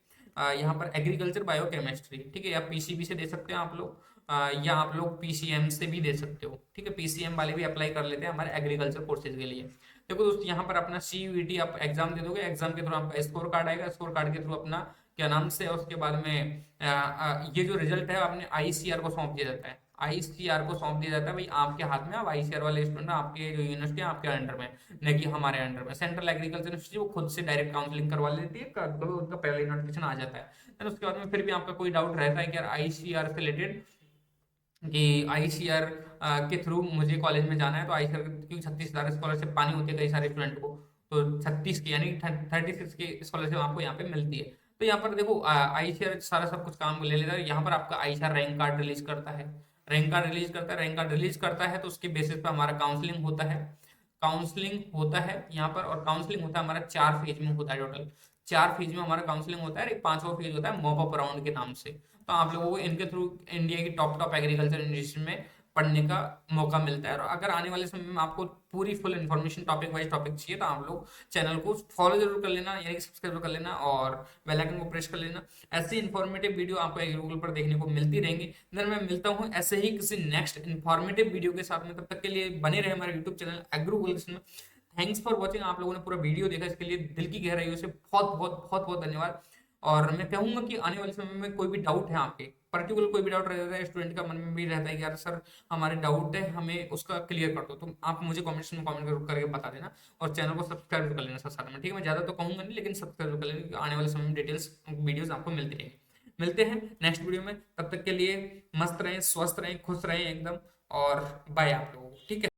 यहाँ पर एग्रीकल्चर, बायोकेमिस्ट्री। ठीक है, या PCB से दे सकते हैं आप लोग, या आप लोग PCM से भी दे सकते हो। ठीक है, PCM वाले भी अप्लाई कर लेते हैं हमारे एग्रीकल्चर कोर्सेज के लिए। देखो दोस्तों, यहाँ पर अपना CUT आप एग्जाम दे दोगे, एग्जाम के थ्रू आपका स्कोर कार्ड आएगा, स्कोर कार्ड के थ्रू अपना क्या नाम से है, उसके बाद में ये जो रिजल्ट है आपने ICR को सौंप दिया जाता है। ICR को सौंप दिया जाता है भाई आपके हाथ में। अब ICR वाले स्टूडेंट आपके जो यूनिवर्सिटी है आपके अंडर में, न कि हमारे अंडर में। सेंट्रल एग्रीकल्चर यूनिवर्सिटी वो खुद से डायरेक्ट काउंसलिंग करवा लेती है, तो उनका पहले नोटिफिकेशन आ जाता है। फिर उसके बाद में फिर भी आपका कोई डाउट रहता है कि यार ICR से रिलेटेड, कि ICR के थ्रू मुझे कॉलेज में जाना है, तो ICR क्योंकि 36,000 स्कॉलरशिप पानी होती है कई सारे स्टूडेंट को, तो 36 की यानी 36 की स्कॉलरशिप आपको यहाँ पे मिलती है। तो यहाँ पर देखो ICR सारा सब कुछ काम ले लेता है। यहाँ पर आपका ICR रैंक कार्ड रिलीज करता है, रैंक कार्ड रिलीज करता है, रैंक कार्ड रिलीज करता है, तो उसके बेसिस पे हमारा काउंसलिंग होता है। काउंसलिंग होता है यहाँ पर, और काउंसलिंग होता है हमारा 4 फेज में होता है टोटल। 4 फेज में हमारा काउंसलिंग होता है, एक 5वां फेज होता है मॉप अप राउंड के नाम से। तो आप लोगों को इनके थ्रू इंडिया की टॉप टॉप एग्रीकल्चर यूनिवर्सिटी में पढ़ने का मौका मिलता है। और अगर आने वाले समय में आपको पूरी full information topic wise topic चाहिए, तो आप लोग चैनल को फॉलो जरूर कर लेना, यानी सब्सक्राइब कर लेना और बेल आइकन को प्रेस कर लेना। ऐसी इन्फॉर्मेटिव वीडियो आपको गूगल पर देखने को मिलती रहेंगी। देन मैं मिलता हूँ ऐसे ही किसी नेक्स्ट इन्फॉर्मेटिव वीडियो के साथ में, तब तक के लिए बने रहे हमारे यूट्यूब चैनल एग्रो गूगल में। Thanks for watching. आप लोगों ने पूरा वीडियो देखा, इसके लिए दिल की गहराइयों से बहुत बहुत बहुत बहुत धन्यवाद। और मैं कहूंगा कि आने वाले समय में कोई भी डाउट है आपके, पर्टिकुलर कोई भी डाउट रहता है, स्टूडेंट का मन में भी रहता है कि यार सर हमारे डाउट है, हमें उसका क्लियर कर दो, तो आप मुझे कमेंट्स में कमेंट करके बता देना। और चैनल को सब्सक्राइब कर लेना साथ साथ में। ठीक है, मैं ज़्यादा तो कहूँगा नहीं, लेकिन सब्सक्राइब कर लेना, क्योंकि आने वाले समय में डिटेल्स वीडियोज़ आपको मिलती रहेंगी। मिलते हैं नेक्स्ट वीडियो में, तब तक के लिए मस्त रहें, स्वस्थ रहें, खुश रहें एकदम, और बाय आप लोगों को। ठीक है।